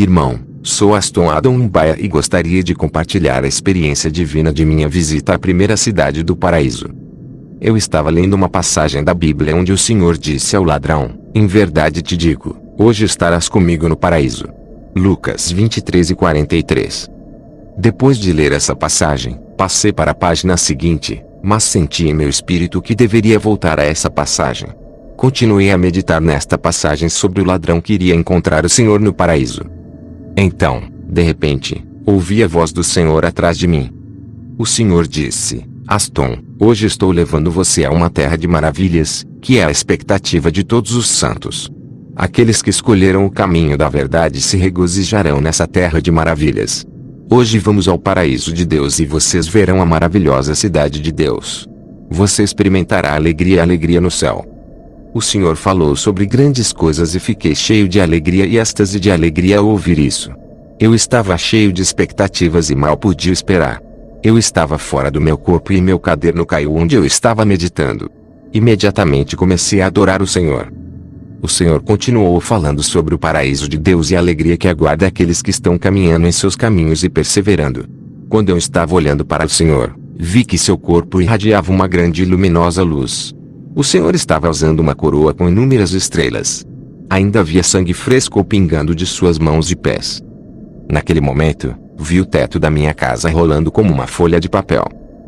Irmão, sou Aston Adam Mbaia e gostaria de compartilhar a experiência divina de minha visita à primeira cidade do paraíso. Eu estava lendo uma passagem da Bíblia onde o Senhor disse ao ladrão: em verdade te digo, hoje estarás comigo no paraíso. Lucas 23:43. Depois de ler essa passagem, passei para a página seguinte, mas senti em meu espírito que deveria voltar a essa passagem. Continuei a meditar nesta passagem sobre o ladrão que iria encontrar o Senhor no paraíso. Então, de repente, ouvi a voz do Senhor atrás de mim. O Senhor disse: Aston, hoje estou levando você a uma terra de maravilhas, que é a expectativa de todos os santos. Aqueles que escolheram o caminho da verdade se regozijarão nessa terra de maravilhas. Hoje vamos ao paraíso de Deus e vocês verão a maravilhosa cidade de Deus. Você experimentará alegria no céu. O Senhor falou sobre grandes coisas e fiquei cheio de alegria e êxtase de alegria ao ouvir isso. Eu estava cheio de expectativas e mal podia esperar. Eu estava fora do meu corpo e meu caderno caiu onde eu estava meditando. Imediatamente comecei a adorar o Senhor. O Senhor continuou falando sobre o paraíso de Deus e a alegria que aguarda aqueles que estão caminhando em seus caminhos e perseverando. Quando eu estava olhando para o Senhor, vi que seu corpo irradiava uma grande e luminosa luz. O Senhor estava usando uma coroa com inúmeras estrelas. Ainda havia sangue fresco pingando de suas mãos e pés. Naquele momento, vi o teto da minha casa rolando como uma folha de papel.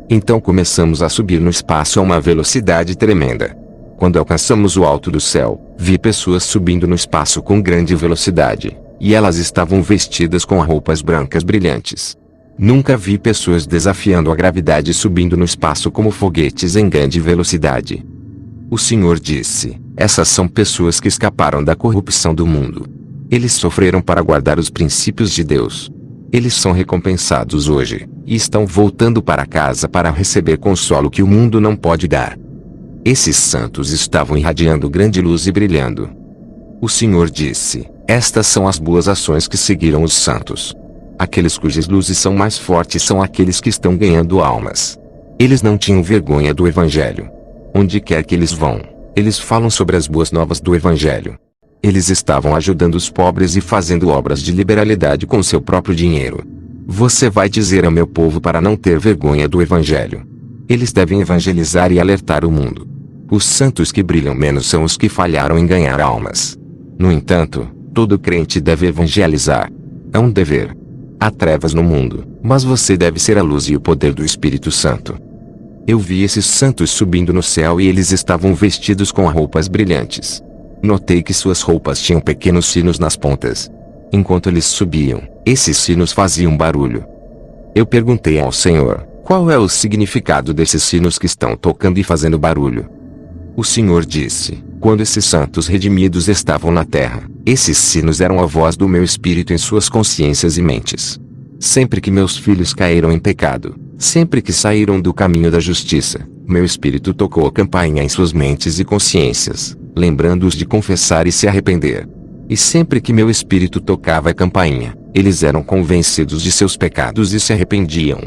Então começamos a subir no espaço a uma velocidade tremenda. Quando alcançamos o alto do céu, vi pessoas subindo no espaço com grande velocidade, e elas estavam vestidas com roupas brancas brilhantes. Nunca vi pessoas desafiando a gravidade subindo no espaço como foguetes em grande velocidade. O Senhor disse: essas são pessoas que escaparam da corrupção do mundo. Eles sofreram para guardar os princípios de Deus. Eles são recompensados hoje, e estão voltando para casa para receber consolo que o mundo não pode dar. Esses santos estavam irradiando grande luz e brilhando. O Senhor disse: estas são as boas ações que seguiram os santos. Aqueles cujas luzes são mais fortes são aqueles que estão ganhando almas. Eles não tinham vergonha do Evangelho. Onde quer que eles vão, eles falam sobre as boas novas do Evangelho. Eles estavam ajudando os pobres e fazendo obras de liberalidade com seu próprio dinheiro. Você vai dizer ao meu povo para não ter vergonha do Evangelho. Eles devem evangelizar e alertar o mundo. Os santos que brilham menos são os que falharam em ganhar almas. No entanto, todo crente deve evangelizar. É um dever. Há trevas no mundo, mas você deve ser a luz e o poder do Espírito Santo. Eu vi esses santos subindo no céu e eles estavam vestidos com roupas brilhantes. Notei que suas roupas tinham pequenos sinos nas pontas. Enquanto eles subiam, esses sinos faziam barulho. Eu perguntei ao Senhor: qual é o significado desses sinos que estão tocando e fazendo barulho? O Senhor disse: quando esses santos redimidos estavam na terra, esses sinos eram a voz do meu espírito em suas consciências e mentes. Sempre que meus filhos caíram em pecado, sempre que saíram do caminho da justiça, meu espírito tocou a campainha em suas mentes e consciências, lembrando-os de confessar e se arrepender. E sempre que meu espírito tocava a campainha, eles eram convencidos de seus pecados e se arrependiam.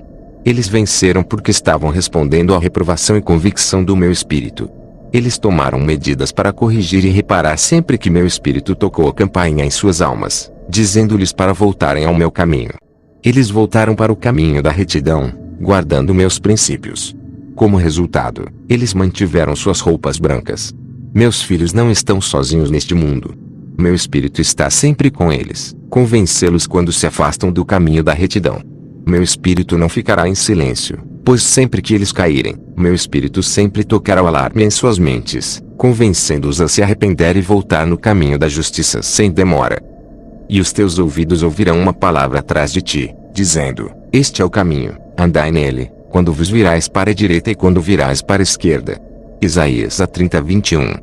Eles venceram porque estavam respondendo à reprovação e convicção do meu espírito. Eles tomaram medidas para corrigir e reparar sempre que meu espírito tocou a campainha em suas almas, dizendo-lhes para voltarem ao meu caminho. Eles voltaram para o caminho da retidão, guardando meus princípios. Como resultado, eles mantiveram suas roupas brancas. Meus filhos não estão sozinhos neste mundo. Meu espírito está sempre com eles, convencê-los quando se afastam do caminho da retidão. Meu espírito não ficará em silêncio, pois sempre que eles caírem, meu espírito sempre tocará o alarme em suas mentes, convencendo-os a se arrepender e voltar no caminho da justiça sem demora. E os teus ouvidos ouvirão uma palavra atrás de ti, dizendo: este é o caminho, andai nele, quando vos virais para a direita e quando virais para a esquerda. Isaías 30:21.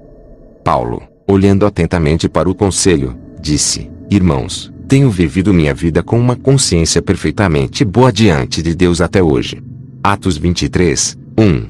Paulo, olhando atentamente para o conselho, disse: irmãos, tenho vivido minha vida com uma consciência perfeitamente boa diante de Deus até hoje. Atos 23:1.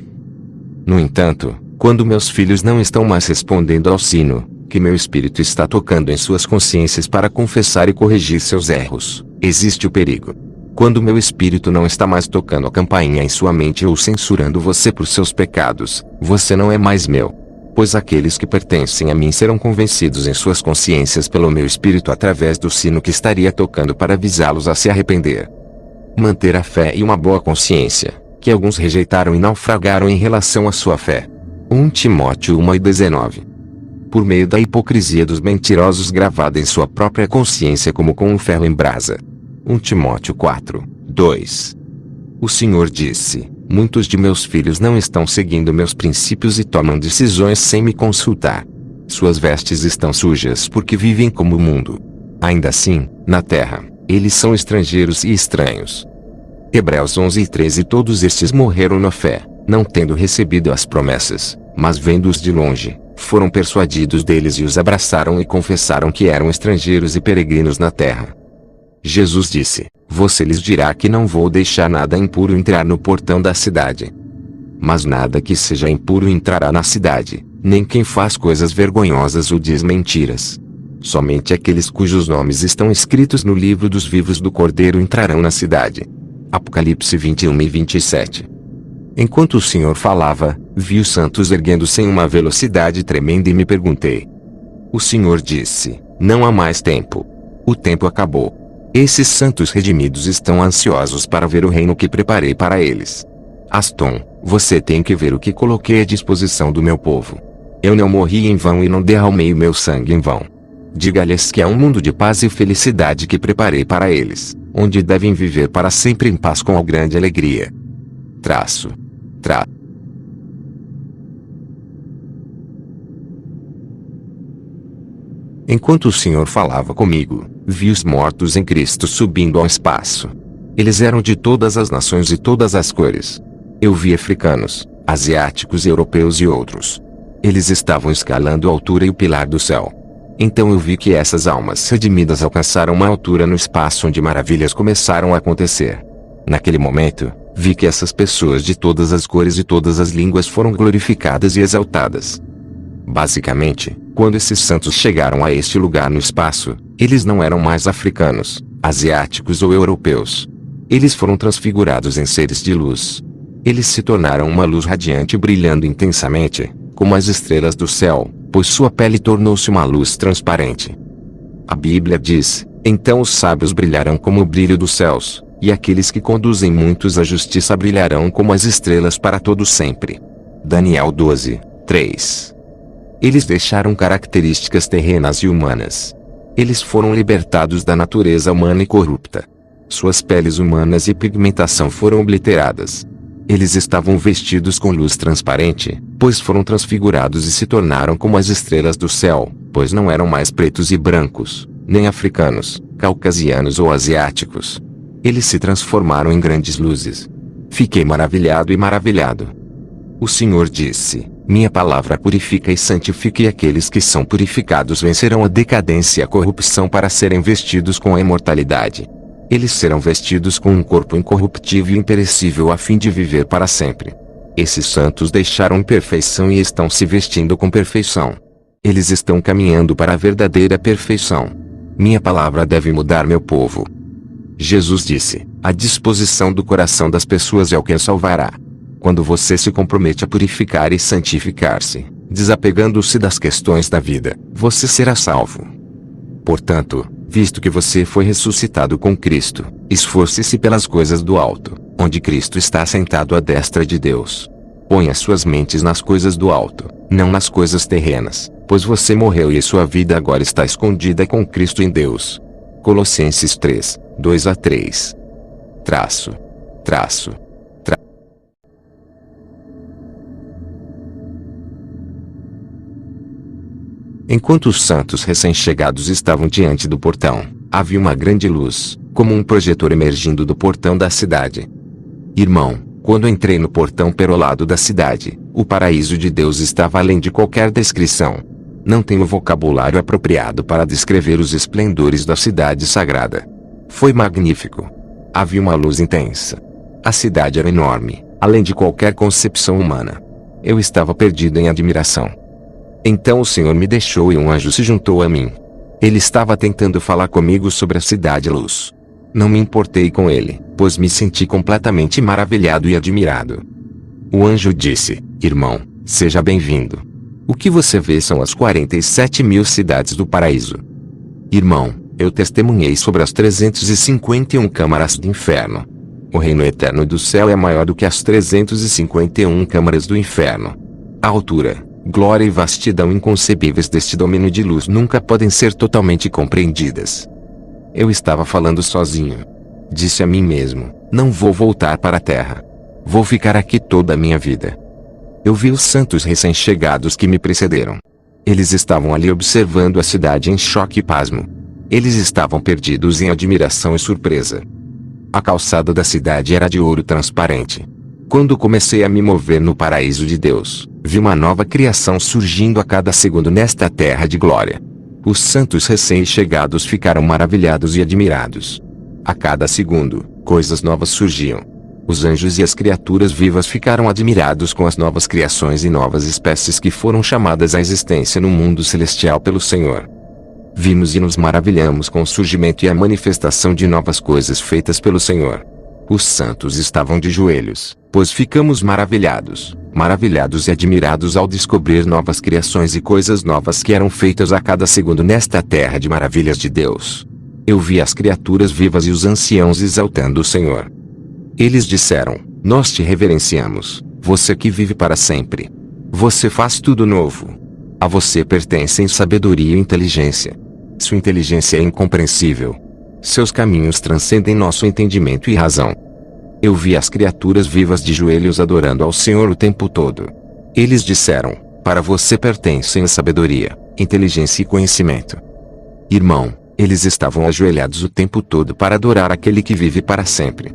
No entanto, quando meus filhos não estão mais respondendo ao sino, que meu espírito está tocando em suas consciências para confessar e corrigir seus erros, existe o perigo. Quando meu espírito não está mais tocando a campainha em sua mente ou censurando você por seus pecados, você não é mais meu. pois aqueles que pertencem a mim serão convencidos em suas consciências pelo meu espírito através do sino que estaria tocando para avisá-los a se arrepender. Manter a fé e uma boa consciência, que alguns rejeitaram e naufragaram em relação à sua fé. 1 Timóteo 1:19. Por meio da hipocrisia dos mentirosos gravada em sua própria consciência como com um ferro em brasa. 1 Timóteo 4:2. O Senhor disse: muitos de meus filhos não estão seguindo meus princípios e tomam decisões sem me consultar. Suas vestes estão sujas porque vivem como o mundo. Ainda assim, na terra, eles são estrangeiros e estranhos. Hebreus 11:13. Todos estes morreram na fé, não tendo recebido as promessas, mas vendo-os de longe, foram persuadidos deles e os abraçaram e confessaram que eram estrangeiros e peregrinos na terra. Jesus disse: você lhes dirá que não vou deixar nada impuro entrar no portão da cidade. Mas nada que seja impuro entrará na cidade, nem quem faz coisas vergonhosas ou diz mentiras. Somente aqueles cujos nomes estão escritos no livro dos vivos do Cordeiro entrarão na cidade. Apocalipse 21:27. Enquanto o Senhor falava, vi os santos erguendo-se em uma velocidade tremenda e me perguntei. O Senhor disse: não há mais tempo. O tempo acabou. Esses santos redimidos estão ansiosos para ver o reino que preparei para eles. Aston, você tem que ver o que coloquei à disposição do meu povo. Eu não morri em vão e não derramei o meu sangue em vão. Diga-lhes que há um mundo de paz e felicidade que preparei para eles, onde devem viver para sempre em paz com a grande alegria. Enquanto o Senhor falava comigo, vi os mortos em Cristo subindo ao espaço. Eles eram de todas as nações e todas as cores. Eu vi africanos, asiáticos, europeus e outros. Eles estavam escalando a altura e o pilar do céu. Então eu vi que essas almas redimidas alcançaram uma altura no espaço onde maravilhas começaram a acontecer. Naquele momento, vi que essas pessoas de todas as cores e todas as línguas foram glorificadas e exaltadas. Basicamente, quando esses santos chegaram a este lugar no espaço, eles não eram mais africanos, asiáticos ou europeus. Eles foram transfigurados em seres de luz. Eles se tornaram uma luz radiante brilhando intensamente, como as estrelas do céu, pois sua pele tornou-se uma luz transparente. A Bíblia diz: então os sábios brilharão como o brilho dos céus, e aqueles que conduzem muitos à justiça brilharão como as estrelas para todo sempre. Daniel 12:3. Eles deixaram características terrenas e humanas. Eles foram libertados da natureza humana e corrupta. Suas peles humanas e pigmentação foram obliteradas. Eles estavam vestidos com luz transparente, pois foram transfigurados e se tornaram como as estrelas do céu, pois não eram mais pretos e brancos, nem africanos, caucasianos ou asiáticos. Eles se transformaram em grandes luzes. Fiquei maravilhado e maravilhado. O Senhor disse: minha palavra purifica e santifica, e aqueles que são purificados vencerão a decadência e a corrupção para serem vestidos com a imortalidade. Eles serão vestidos com um corpo incorruptível e imperecível a fim de viver para sempre. Esses santos deixaram imperfeição e estão se vestindo com perfeição. Eles estão caminhando para a verdadeira perfeição. Minha palavra deve mudar meu povo. Jesus disse: a disposição do coração das pessoas é o que as salvará. Quando você se compromete a purificar e santificar-se, desapegando-se das questões da vida, você será salvo. Portanto, visto que você foi ressuscitado com Cristo, esforce-se pelas coisas do alto, onde Cristo está sentado à destra de Deus. Ponha suas mentes nas coisas do alto, não nas coisas terrenas, pois você morreu e sua vida agora está escondida com Cristo em Deus. Colossenses 3:2-3. Enquanto os santos recém-chegados estavam diante do portão, havia uma grande luz, como um projetor emergindo do portão da cidade. Irmão, quando entrei no portão perolado da cidade, o paraíso de Deus estava além de qualquer descrição. Não tenho vocabulário apropriado para descrever os esplendores da cidade sagrada. Foi magnífico. Havia uma luz intensa. A cidade era enorme, além de qualquer concepção humana. Eu estava perdido em admiração. Então o Senhor me deixou e um anjo se juntou a mim. Ele estava tentando falar comigo sobre a cidade-luz. Não me importei com ele, pois me senti completamente maravilhado e admirado. O anjo disse: irmão, seja bem-vindo. O que você vê são as 47.000 cidades do paraíso. Irmão, eu testemunhei sobre as 351 câmaras do inferno. O reino eterno do céu é maior do que as 351 câmaras do inferno. A altura, glória e vastidão inconcebíveis deste domínio de luz nunca podem ser totalmente compreendidas. Eu estava falando sozinho. Disse a mim mesmo, não vou voltar para a terra. Vou ficar aqui toda a minha vida. Eu vi os santos recém-chegados que me precederam. Eles estavam ali observando a cidade em choque e pasmo. Eles estavam perdidos em admiração e surpresa. A calçada da cidade era de ouro transparente. Quando comecei a me mover no paraíso de Deus, vi uma nova criação surgindo a cada segundo nesta terra de glória. Os santos recém-chegados ficaram maravilhados e admirados. A cada segundo, coisas novas surgiam. Os anjos e as criaturas vivas ficaram admirados com as novas criações e novas espécies que foram chamadas à existência no mundo celestial pelo Senhor. Vimos e nos maravilhamos com o surgimento e a manifestação de novas coisas feitas pelo Senhor. Os santos estavam de joelhos, pois ficamos maravilhados e admirados ao descobrir novas criações e coisas novas que eram feitas a cada segundo nesta terra de maravilhas de Deus. Eu vi as criaturas vivas e os anciãos exaltando o Senhor. Eles disseram, nós te reverenciamos, você que vive para sempre. Você faz tudo novo. A você pertencem sabedoria e inteligência. Sua inteligência é incompreensível. Seus caminhos transcendem nosso entendimento e razão. Eu vi as criaturas vivas de joelhos adorando ao Senhor o tempo todo. Eles disseram, para você pertencem sabedoria, inteligência e conhecimento. Irmão, eles estavam ajoelhados o tempo todo para adorar aquele que vive para sempre.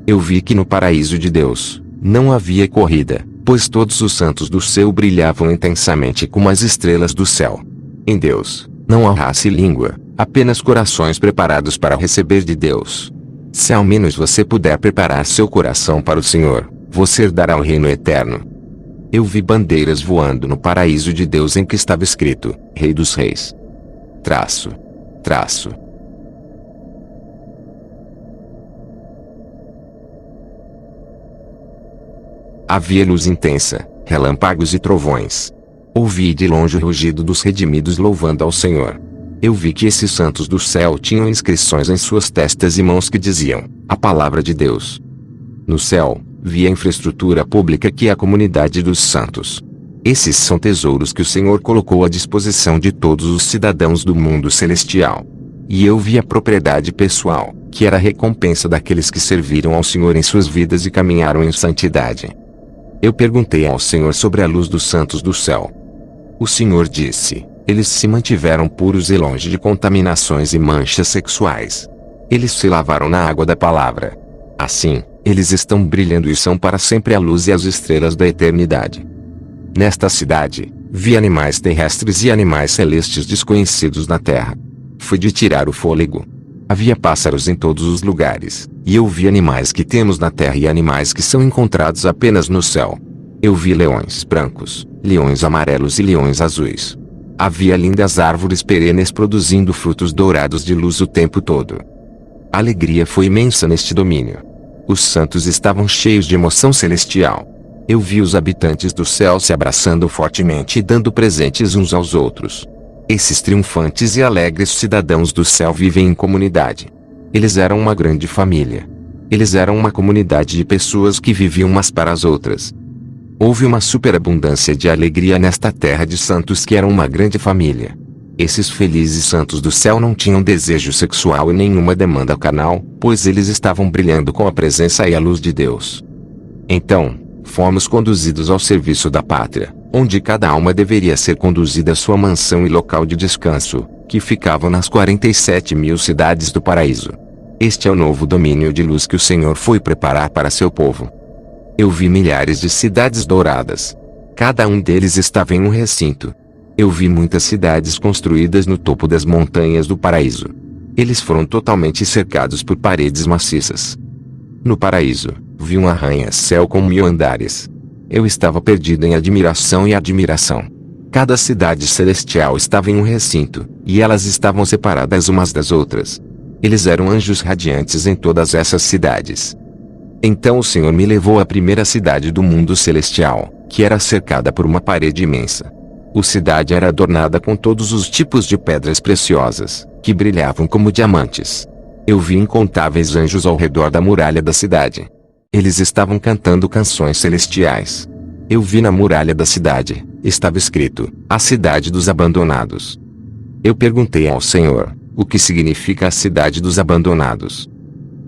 Eu vi que no paraíso de Deus, não havia corrida, pois todos os santos do céu brilhavam intensamente como as estrelas do céu. Em Deus, não há raça e língua, apenas corações preparados para receber de Deus. Se ao menos você puder preparar seu coração para o Senhor, você herdará o reino eterno. Eu vi bandeiras voando no paraíso de Deus em que estava escrito, Rei dos Reis. Traço. Havia luz intensa, relâmpagos e trovões. Ouvi de longe o rugido dos redimidos louvando ao Senhor. Eu vi que esses santos do céu tinham inscrições em suas testas e mãos que diziam, a palavra de Deus. No céu, vi a infraestrutura pública que é a comunidade dos santos. Esses são tesouros que o Senhor colocou à disposição de todos os cidadãos do mundo celestial. E eu vi a propriedade pessoal, que era a recompensa daqueles que serviram ao Senhor em suas vidas e caminharam em santidade. Eu perguntei ao Senhor sobre a luz dos santos do céu. O Senhor disse, eles se mantiveram puros e longe de contaminações e manchas sexuais. Eles se lavaram na água da palavra. Assim, eles estão brilhando e são para sempre a luz e as estrelas da eternidade. Nesta cidade, vi animais terrestres e animais celestes desconhecidos na terra. Fui de tirar o fôlego. Havia pássaros em todos os lugares, e eu vi animais que temos na terra e animais que são encontrados apenas no céu. Eu vi leões brancos, leões amarelos e leões azuis. Havia lindas árvores perenes produzindo frutos dourados de luz o tempo todo. A alegria foi imensa neste domínio. Os santos estavam cheios de emoção celestial. Eu vi os habitantes do céu se abraçando fortemente e dando presentes uns aos outros. Esses triunfantes e alegres cidadãos do céu vivem em comunidade. Eles eram uma grande família. Eles eram uma comunidade de pessoas que viviam umas para as outras. Houve uma superabundância de alegria nesta terra de santos que eram uma grande família. Esses felizes santos do céu não tinham desejo sexual e nenhuma demanda carnal, pois eles estavam brilhando com a presença e a luz de Deus. Então, fomos conduzidos ao serviço da pátria, onde cada alma deveria ser conduzida à sua mansão e local de descanso, que ficavam nas 47.000 cidades do paraíso. Este é o novo domínio de luz que o Senhor foi preparar para seu povo. Eu vi milhares de cidades douradas. Cada um deles estava em um recinto. Eu vi muitas cidades construídas no topo das montanhas do paraíso. Eles foram totalmente cercados por paredes maciças. No paraíso, vi um arranha-céu com 1000 andares. Eu estava perdido em admiração e admiração. Cada cidade celestial estava em um recinto, e elas estavam separadas umas das outras. Eles eram anjos radiantes em todas essas cidades. Então o Senhor me levou à primeira cidade do mundo celestial, que era cercada por uma parede imensa. A cidade era adornada com todos os tipos de pedras preciosas, que brilhavam como diamantes. Eu vi incontáveis anjos ao redor da muralha da cidade. Eles estavam cantando canções celestiais. Eu vi na muralha da cidade, estava escrito, a cidade dos abandonados. Eu perguntei ao Senhor, o que significa a cidade dos abandonados?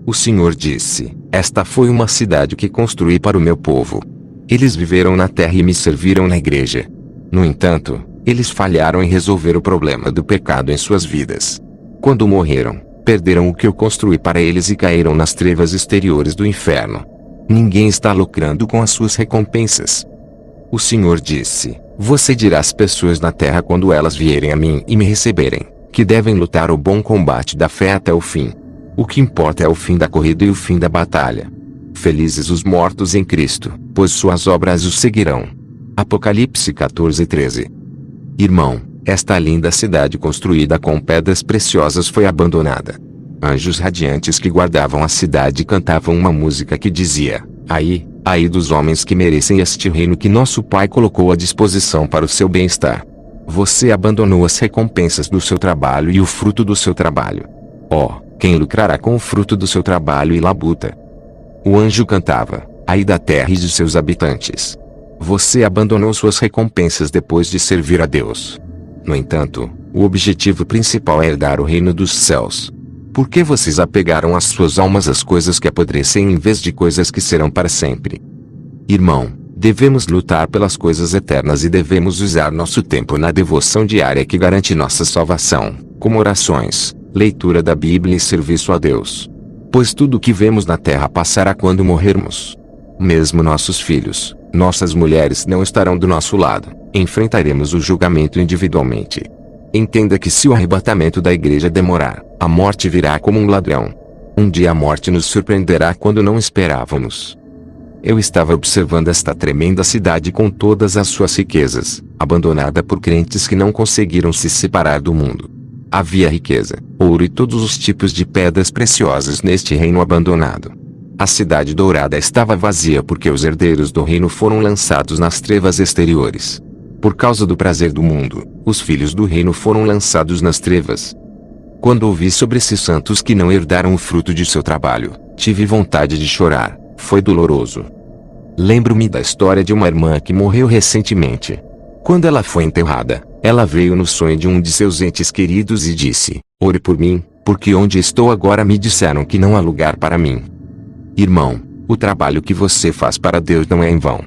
O Senhor disse, esta foi uma cidade que construí para o meu povo. Eles viveram na terra e me serviram na igreja. No entanto, eles falharam em resolver o problema do pecado em suas vidas. Quando morreram, perderam o que eu construí para eles e caíram nas trevas exteriores do inferno. Ninguém está lucrando com as suas recompensas. O Senhor disse, você dirá às pessoas na terra quando elas vierem a mim e me receberem, que devem lutar o bom combate da fé até o fim. O que importa é o fim da corrida e o fim da batalha. Felizes os mortos em Cristo, pois suas obras os seguirão. Apocalipse 14:13. Irmão, esta linda cidade construída com pedras preciosas foi abandonada. Anjos radiantes que guardavam a cidade cantavam uma música que dizia, ai dos homens que merecem este reino que nosso Pai colocou à disposição para o seu bem-estar. Você abandonou as recompensas do seu trabalho e o fruto do seu trabalho. Quem lucrará com o fruto do seu trabalho e labuta? O anjo cantava, ai da terra e de seus habitantes. Você abandonou suas recompensas depois de servir a Deus. No entanto, o objetivo principal é herdar o reino dos céus. Por que vocês apegaram as suas almas às coisas que apodrecem em vez de coisas que serão para sempre? Irmão, devemos lutar pelas coisas eternas e devemos usar nosso tempo na devoção diária que garante nossa salvação, como orações, leitura da Bíblia e serviço a Deus. Pois tudo o que vemos na terra passará quando morrermos. Mesmo nossos filhos, nossas mulheres não estarão do nosso lado, enfrentaremos o julgamento individualmente. Entenda que se o arrebatamento da igreja demorar, a morte virá como um ladrão. Um dia a morte nos surpreenderá quando não esperávamos. Eu estava observando esta tremenda cidade com todas as suas riquezas, abandonada por crentes que não conseguiram se separar do mundo. Havia riqueza, ouro e todos os tipos de pedras preciosas neste reino abandonado. A cidade dourada estava vazia porque os herdeiros do reino foram lançados nas trevas exteriores. Por causa do prazer do mundo, os filhos do reino foram lançados nas trevas. Quando ouvi sobre esses santos que não herdaram o fruto de seu trabalho, tive vontade de chorar, foi doloroso. Lembro-me da história de uma irmã que morreu recentemente. Quando ela foi enterrada, ela veio no sonho de um de seus entes queridos e disse, ore por mim, porque onde estou agora me disseram que não há lugar para mim. Irmão, o trabalho que você faz para Deus não é em vão.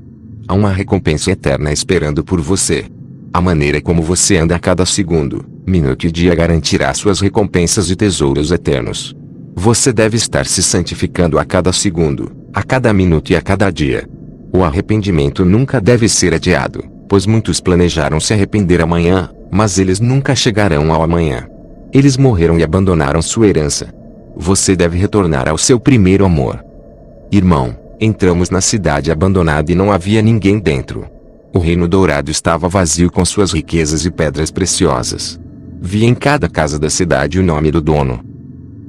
Há uma recompensa eterna esperando por você. A maneira como você anda a cada segundo, minuto e dia garantirá suas recompensas e tesouros eternos. Você deve estar se santificando a cada segundo, a cada minuto e a cada dia. O arrependimento nunca deve ser adiado, pois muitos planejaram se arrepender amanhã, mas eles nunca chegarão ao amanhã. Eles morreram e abandonaram sua herança. Você deve retornar ao seu primeiro amor. Irmão, entramos na cidade abandonada e não havia ninguém dentro. O reino dourado estava vazio com suas riquezas e pedras preciosas. Vi em cada casa da cidade o nome do dono.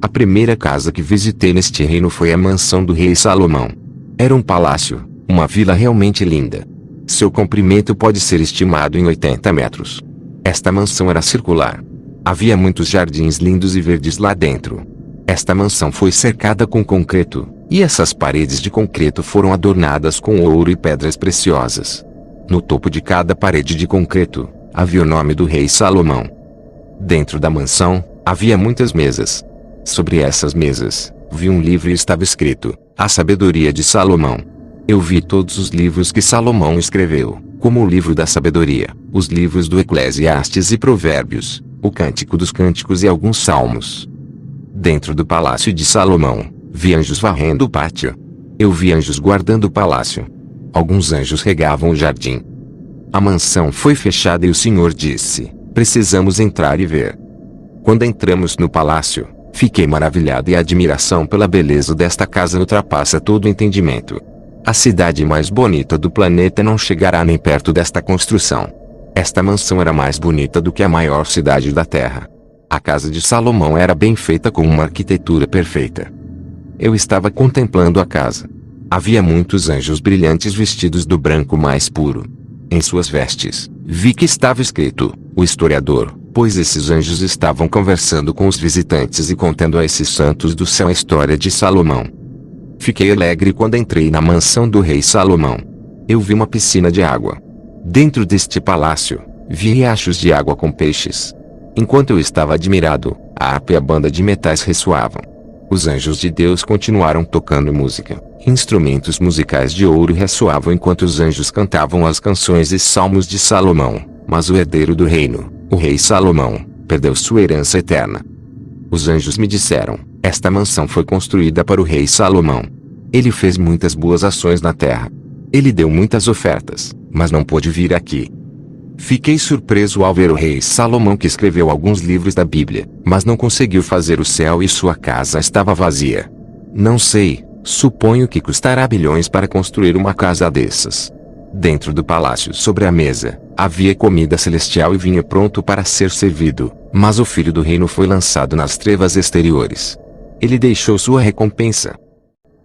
A primeira casa que visitei neste reino foi a mansão do rei Salomão. Era um palácio, uma vila realmente linda. Seu comprimento pode ser estimado em 80 metros. Esta mansão era circular. Havia muitos jardins lindos e verdes lá dentro. Esta mansão foi cercada com concreto, e essas paredes de concreto foram adornadas com ouro e pedras preciosas. No topo de cada parede de concreto, havia o nome do rei Salomão. Dentro da mansão, havia muitas mesas. Sobre essas mesas, vi um livro e estava escrito, A Sabedoria de Salomão. Eu vi todos os livros que Salomão escreveu, como o livro da sabedoria, os livros do Eclesiastes e Provérbios, o Cântico dos Cânticos e alguns salmos. Dentro do palácio de Salomão, vi anjos varrendo o pátio. Eu vi anjos guardando o palácio. Alguns anjos regavam o jardim. A mansão foi fechada e o Senhor disse, precisamos entrar e ver. Quando entramos no palácio, fiquei maravilhado e a admiração pela beleza desta casa ultrapassa todo o entendimento. A cidade mais bonita do planeta não chegará nem perto desta construção. Esta mansão era mais bonita do que a maior cidade da Terra. A casa de Salomão era bem feita com uma arquitetura perfeita. Eu estava contemplando a casa. Havia muitos anjos brilhantes vestidos do branco mais puro. Em suas vestes, Vi que estava escrito, o historiador, pois esses anjos estavam conversando com os visitantes e contando a esses santos do céu a história de Salomão. Fiquei alegre quando entrei na mansão do rei Salomão. Eu vi uma piscina de água. Dentro deste palácio, vi riachos de água com peixes. Enquanto eu estava admirado, a harpa e a banda de metais ressoavam. Os anjos de Deus continuaram tocando música. Instrumentos musicais de ouro ressoavam enquanto os anjos cantavam as canções e salmos de Salomão. Mas o herdeiro do reino, o rei Salomão, perdeu sua herança eterna. Os anjos me disseram, esta mansão foi construída para o rei Salomão. Ele fez muitas boas ações na terra. Ele deu muitas ofertas, mas não pôde vir aqui. Fiquei surpreso ao ver o rei Salomão, que escreveu alguns livros da Bíblia, mas não conseguiu fazer o céu e sua casa estava vazia. Não sei, suponho que custará bilhões para construir uma casa dessas. Dentro do palácio, sobre a mesa, havia comida celestial e vinho pronto para ser servido, mas o filho do reino foi lançado nas trevas exteriores. Ele deixou sua recompensa.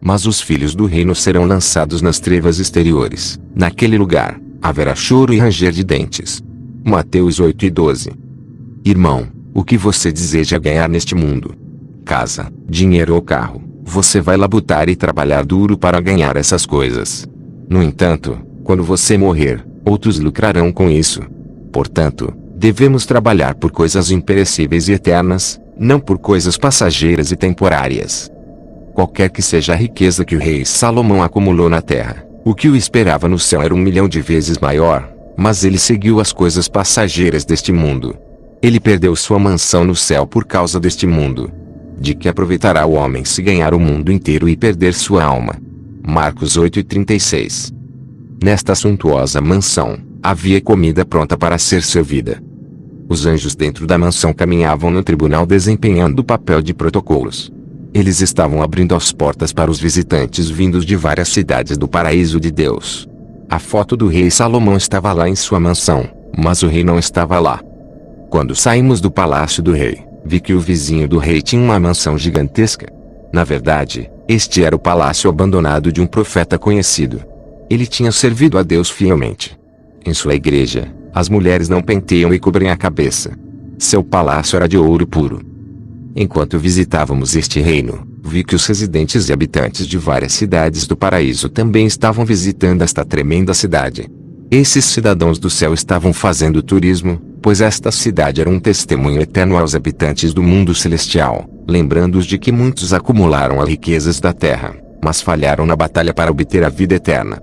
Mas os filhos do reino serão lançados nas trevas exteriores. Naquele lugar, haverá choro e ranger de dentes. Mateus 8:12. Irmão, o que você deseja ganhar neste mundo? Casa, dinheiro ou carro? Você vai labutar e trabalhar duro para ganhar essas coisas. No entanto, quando você morrer, outros lucrarão com isso. Portanto, devemos trabalhar por coisas imperecíveis e eternas, não por coisas passageiras e temporárias. Qualquer que seja a riqueza que o rei Salomão acumulou na terra, o que o esperava no céu era 1 milhão de vezes maior, mas ele seguiu as coisas passageiras deste mundo. Ele perdeu sua mansão no céu por causa deste mundo. De que aproveitará o homem se ganhar o mundo inteiro e perder sua alma? Marcos 8:36. Nesta suntuosa mansão, havia comida pronta para ser servida. Os anjos dentro da mansão caminhavam no tribunal desempenhando o papel de protocolos. Eles estavam abrindo as portas para os visitantes vindos de várias cidades do paraíso de Deus. A foto do rei Salomão estava lá em sua mansão, mas o rei não estava lá. Quando saímos do palácio do rei, vi que o vizinho do rei tinha uma mansão gigantesca. Na verdade, este era o palácio abandonado de um profeta conhecido. Ele tinha servido a Deus fielmente. Em sua igreja, as mulheres não penteiam e cobrem a cabeça. Seu palácio era de ouro puro. Enquanto visitávamos este reino, vi que os residentes e habitantes de várias cidades do paraíso também estavam visitando esta tremenda cidade. Esses cidadãos do céu estavam fazendo turismo, pois esta cidade era um testemunho eterno aos habitantes do mundo celestial, lembrando-os de que muitos acumularam as riquezas da terra, mas falharam na batalha para obter a vida eterna.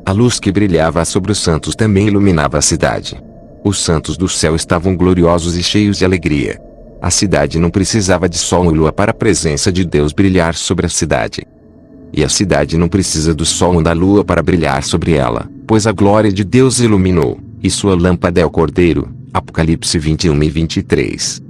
A luz que brilhava sobre os santos também iluminava a cidade. Os santos do céu estavam gloriosos e cheios de alegria. A cidade não precisava de sol ou lua para a presença de Deus brilhar sobre a cidade. E a cidade não precisa do sol ou da lua para brilhar sobre ela, pois a glória de Deus iluminou, e sua lâmpada é o Cordeiro. Apocalipse 21:23.